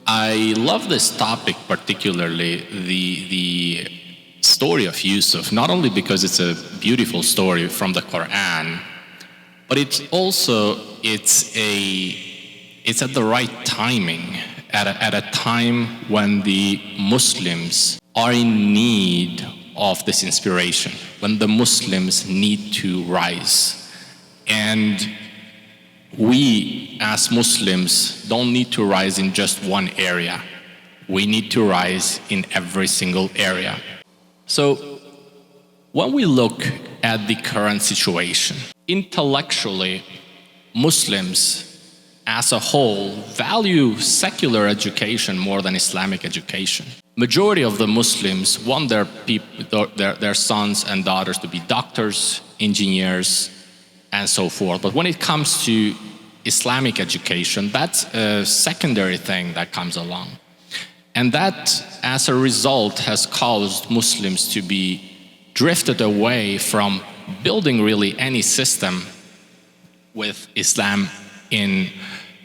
I love this topic, particularly the story of Yusuf, not only because it's a beautiful story from the Quran, but it's at the right timing, at a time when the Muslims are in need of this inspiration, when the Muslims need to rise. And we as Muslims don't need to rise in just one area. We need to rise in every single area. So when we look at the current situation, intellectually, Muslims as a whole value secular education more than Islamic education. Majority of the Muslims want their sons and daughters to be doctors, engineers, and so forth. But when it comes to Islamic education, that's a secondary thing that comes along. And that, as a result, has caused Muslims to be drifted away from building really any system with Islam in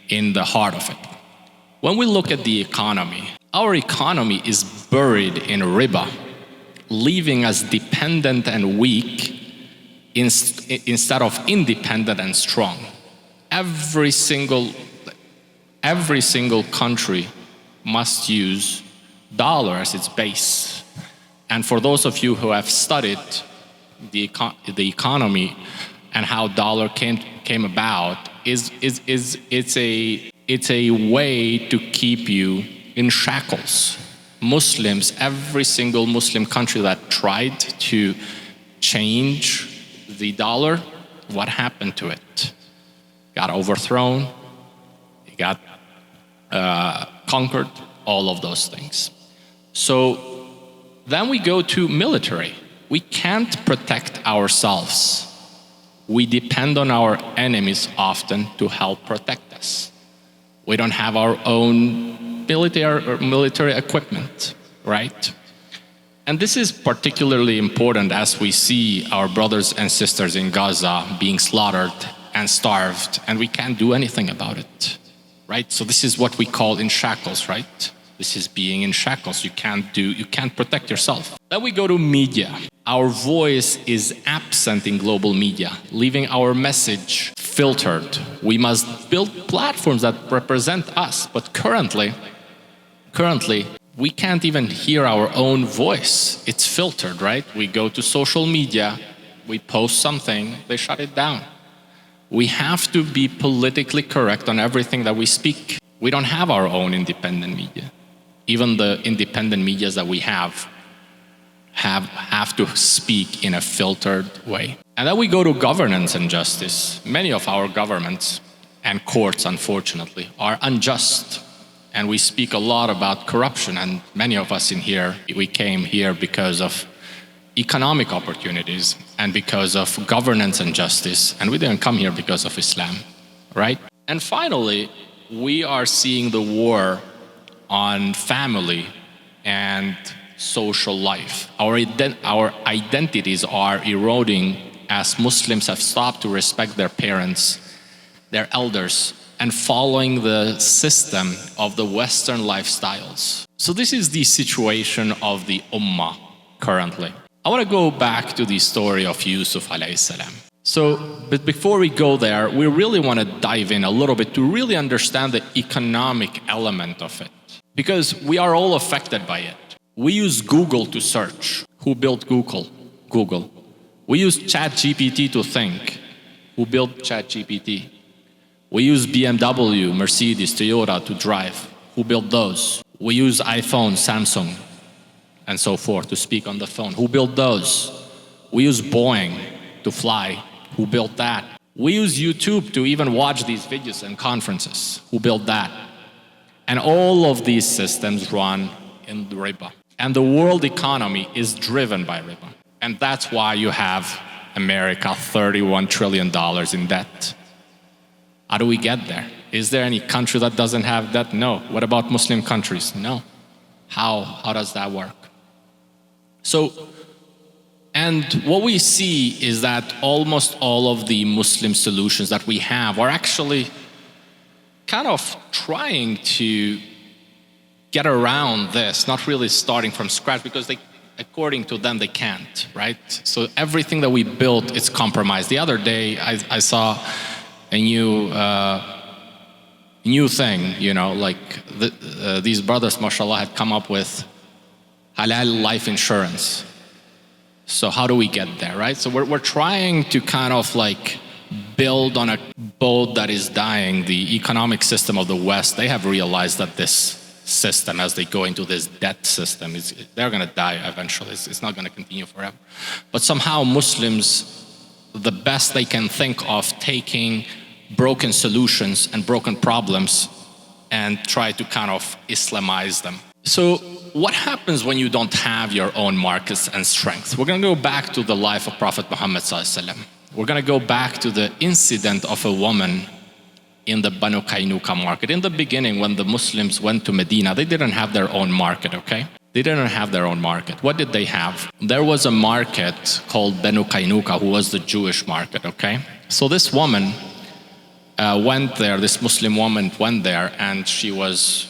the heart of it. When we look at the economy, our economy is buried in riba, leaving us dependent and weak instead of independent and strong. Every single country must use dollar as its base. And for those of you who have studied the economy and how dollar came about, it's a way to keep you in shackles. Muslims, every single Muslim country that tried to change the dollar, what happened to it? Got overthrown, it got conquered, all of those things. So then we go to military. We can't protect ourselves. We depend on our enemies often to help protect us. We don't have our own military equipment, right? And this is particularly important as we see our brothers and sisters in Gaza being slaughtered and starved, and we can't do anything about it, right? So this is what we call in shackles, right? This is being in shackles. You can't protect yourself. Then we go to media. Our voice is absent in global media, leaving our message filtered. We must build platforms that represent us, but currently, we can't even hear our own voice. It's filtered, right? We go to social media, we post something, they shut it down. We have to be politically correct on everything that we speak. We don't have our own independent media. Even the independent medias that we have to speak in a filtered way. And then we go to governance and justice. Many of our governments and courts, unfortunately, are unjust. And we speak a lot about corruption, and many of us in here, we came here because of economic opportunities and because of governance and justice, and we didn't come here because of Islam, right? And finally, we are seeing the war on family and social life. Our identities are eroding as Muslims have stopped to respect their parents, their elders, and following the system of the Western lifestyles. So this is the situation of the Ummah currently. I want to go back to the story of Yusuf alayhi salam. But before we go there, we really want to dive in a little bit to really understand the economic element of it. Because we are all affected by it. We use Google to search. Who built Google? Google. We use ChatGPT to think. Who built ChatGPT? We use BMW, Mercedes, Toyota to drive. Who built those? We use iPhone, Samsung, and so forth to speak on the phone. Who built those? We use Boeing to fly. Who built that? We use YouTube to even watch these videos and conferences. Who built that? And all of these systems run in the riba. And the world economy is driven by riba. And that's why you have America $31 trillion in debt. How do we get there? Is there any country that doesn't have debt? No. What about Muslim countries? No. How does that work? And what we see is that almost all of the Muslim solutions that we have are actually kind of trying to get around this, not really starting from scratch, because they, according to them, they can't, right? So everything that we built is compromised. The other day, I saw a new thing, you know, like these brothers, mashallah, had come up with halal life insurance. So how do we get there, right? So we're trying to kind of like build on a boat that is dying. The economic system of the West, they have realized that this system, as they go into this debt system, they're going to die eventually. It's not going to continue forever. But somehow Muslims, the best they can think of, taking broken solutions and broken problems and try to kind of Islamize them. So what happens when you don't have your own markets and strengths? We're going to go back to the life of Prophet Muhammad ﷺ. We're going to go back to the incident of a woman in the Banu Qaynuqa market. In the beginning, when the Muslims went to Medina, they didn't have their own market, okay? They didn't have their own market. What did they have? There was a market called Banu Qaynuqa, who was the Jewish market, okay? So this woman went there, this Muslim woman went there, and she was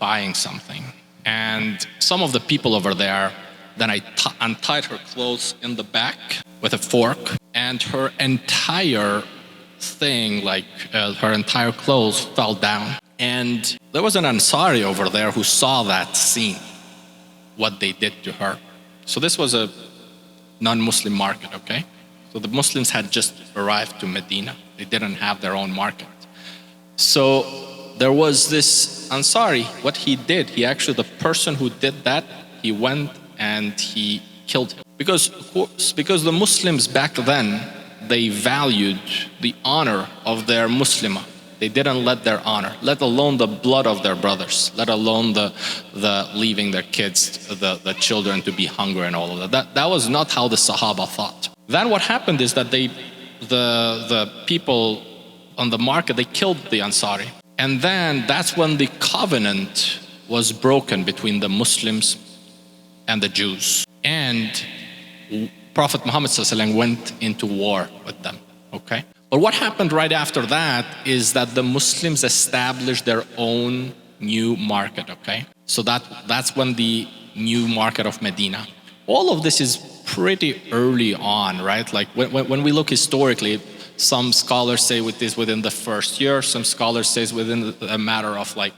buying something. And some of the people over there, then I untied her clothes in the back with a fork, and her entire thing, like her entire clothes, fell down. And there was an Ansari over there who saw that scene, what they did to her. So this was a non-Muslim market, okay? So the Muslims had just arrived to Medina. They didn't have their own market. So there was this Ansari. What he did, he actually, the person who did that, he went and he killed him. Because the Muslims back then, they valued the honor of their Muslimah. They didn't let their honor, let alone the blood of their brothers, let alone the leaving their kids, the children to be hungry and all of that. That was not how the Sahaba thought. Then what happened is that the people on the market, they killed the Ansari. And then that's when the covenant was broken between the Muslims and the Jews. And Prophet Muhammad ﷺ went into war with them, okay? But what happened right after that is that the Muslims established their own new market, okay? So that's when the new market of Medina. All of this is pretty early on, right? Like when we look historically, some scholars say within the first year, some scholars say within a matter of like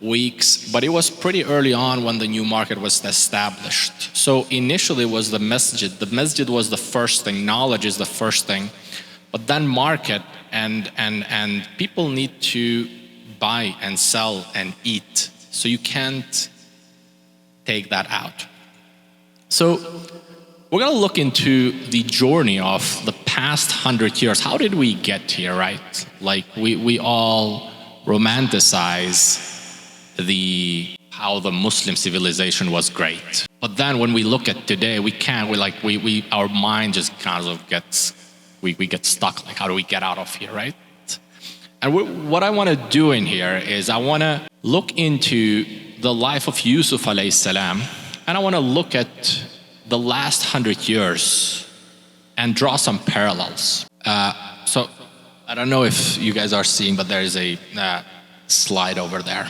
weeks, but it was pretty early on when the new market was established. So initially it was the masjid. The masjid was the first thing, knowledge is the first thing, but then market and people need to buy and sell and eat. So you can't take that out. So we're going to look into the journey of the past 100 years. How did we get here, right? Like we all romanticize how the Muslim civilization was great. But then when we look at today, our mind just kind of we get stuck. Like, how do we get out of here, right? And what I want to do in here is I want to look into the life of Yusuf alayhi salam, and I want to look at the last 100 years and draw some parallels. So I don't know if you guys are seeing, but there is a slide over there.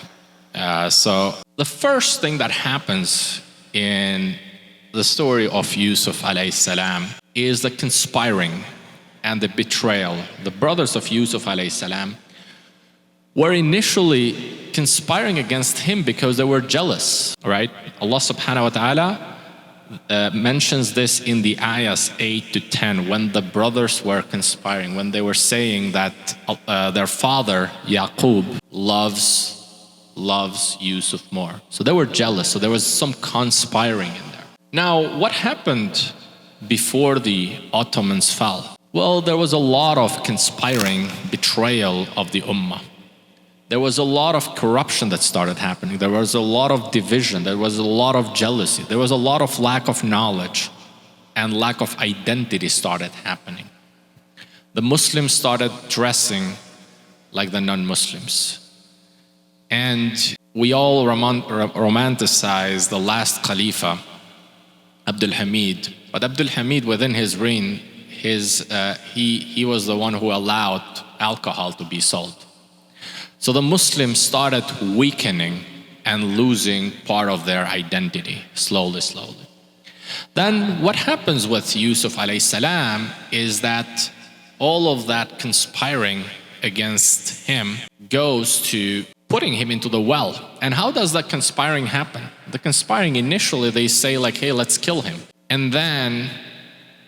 So the first thing that happens in the story of Yusuf alayhi salam is the conspiring and the betrayal. The brothers of Yusuf alayhi salam were initially conspiring against him because they were jealous, right? Allah subhanahu wa ta'ala mentions this in the ayahs 8 to 10 when the brothers were conspiring, when they were saying that their father Yaqub loves Yusuf more. So they were jealous, so there was some conspiring in there. Now, what happened before the Ottomans fell? Well, there was a lot of conspiring, betrayal of the Ummah. There was a lot of corruption that started happening. There was a lot of division. There was a lot of jealousy. There was a lot of lack of knowledge and lack of identity started happening. The Muslims started dressing like the non-Muslims. And we all romanticize the last Khalifa, Abdul Hamid. But Abdul Hamid, within his reign, he was the one who allowed alcohol to be sold. So the Muslims started weakening and losing part of their identity slowly. Then what happens with Yusuf alayhi salam is that all of that conspiring against him goes to putting him into the well. And how does that conspiring happen? The conspiring, initially they say like, hey, let's kill him. And then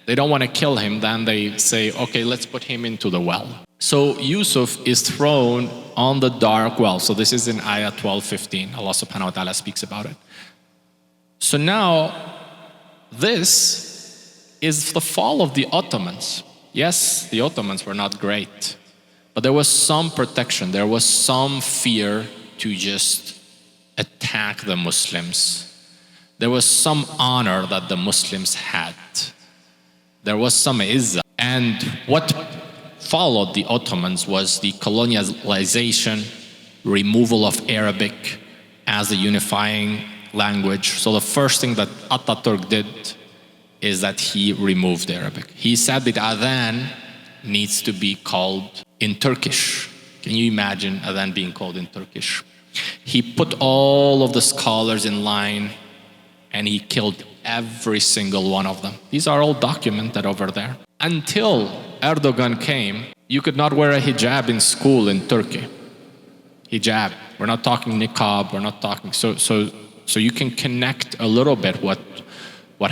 they don't want to kill him. Then they say, okay, let's put him into the well. So Yusuf is thrown on the dark well. So this is in ayah 12:15. Allah subhanahu wa ta'ala speaks about it. So now, this is the fall of the Ottomans. Yes, the Ottomans were not great, but there was some protection. There was some fear to just attack the Muslims. There was some honor that the Muslims had. There was some izzah. And what followed the Ottomans was the colonization, removal of Arabic as the unifying language. So the first thing that Ataturk did is that he removed Arabic. He said that adhan needs to be called in Turkish. Can you imagine adhan being called in Turkish? He put all of the scholars in line and he killed every single one of them. These are all documented over there. Until Erdogan came, you could not wear a hijab in school in Turkey. Hijab. We're not talking niqab, we're not talking... So you can connect a little bit what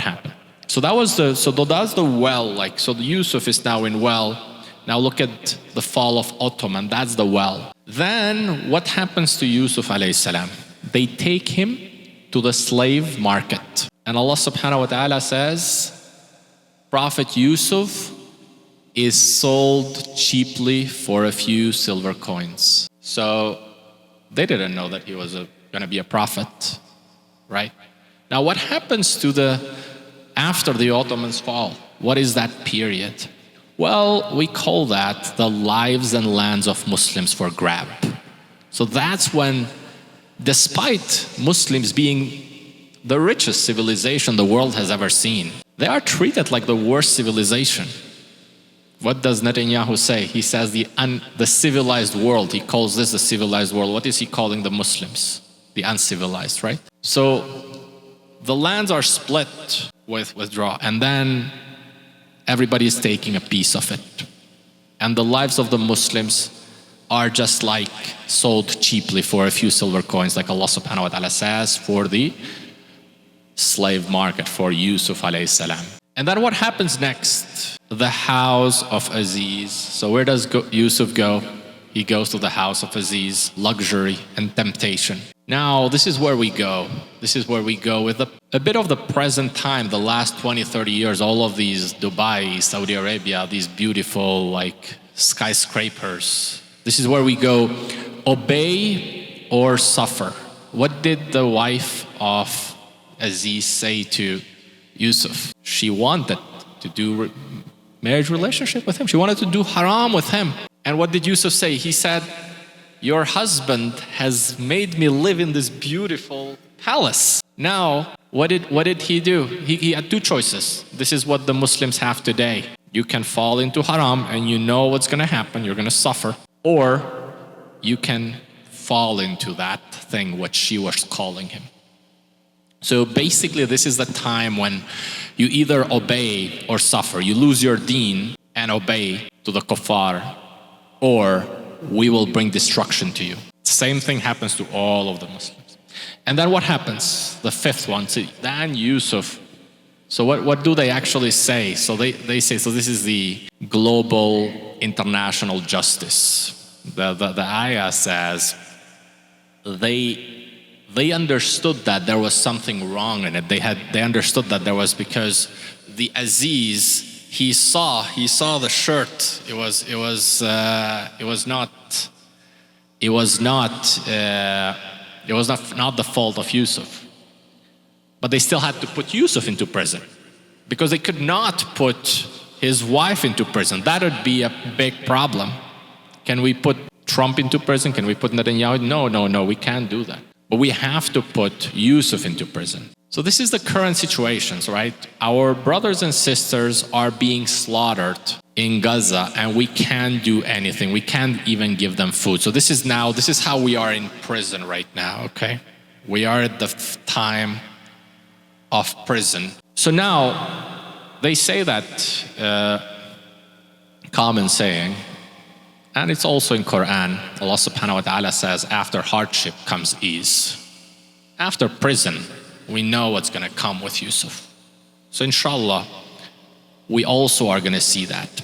happened. So that's the well, like, so the Yusuf is now in well. Now look at the fall of Ottoman, that's the well. Then what happens to Yusuf alayhi salam? They take him to the slave market. And Allah subhanahu wa ta'ala says, Prophet Yusuf is sold cheaply for a few silver coins. So they didn't know that he was going to be a prophet, right? Now what happens to after the Ottomans fall? What is that period? Well, we call that the lives and lands of Muslims for grab. So that's when, despite Muslims being the richest civilization the world has ever seen, they are treated like the worst civilization. What does Netanyahu say? He says the civilized world. He calls this the civilized world. What is he calling the Muslims? The uncivilized, right? So the lands are split with withdrawal, and then everybody is taking a piece of it. And the lives of the Muslims are just like sold cheaply for a few silver coins, like Allah subhanahu wa ta'ala says for the slave market for Yusuf alayhi salam. And then what happens next? The house of Aziz. So where does Yusuf go? He goes to the house of Aziz, luxury and temptation. Now, this is where we go. This is where we go with a bit of the present time, the last 20, 30 years, all of these Dubai, Saudi Arabia, these beautiful like skyscrapers. This is where we go, obey or suffer. What did the wife of Aziz say to Yusuf? She wanted to do marriage relationship with him. She wanted to do haram with him. And what did Yusuf say? He said, your husband has made me live in this beautiful palace. Now, what did he do? He had two choices. This is what the Muslims have today. You can fall into haram and you know what's going to happen. You're going to suffer. Or you can fall into that thing which she was calling him. So basically, this is the time when you either obey or suffer. You lose your deen and obey to the kuffar, or we will bring destruction to you. Same thing happens to all of the Muslims. And then what happens? The fifth one. So then Yusuf. So what do they actually say? So they say, so this is the global international justice. The ayah says they understood that there was something wrong in it. They understood that there was, because the Aziz, he saw the shirt. It was not the fault of Yusuf. But they still had to put Yusuf into prison, because they could not put his wife into prison. That would be a big problem. Can we put Trump into prison? Can we put Netanyahu? No, we can't do that. But we have to put Yusuf into prison. So this is the current situations, right? Our brothers and sisters are being slaughtered in Gaza, and we can't do anything. We can't even give them food. So this is how we are in prison right now, okay? We are at the time of prison. So now they say that common saying, and it's also in Quran. Allah subhanahu wa ta'ala says, after hardship comes ease. After prison, we know what's going to come with Yusuf. So inshallah, we also are going to see that.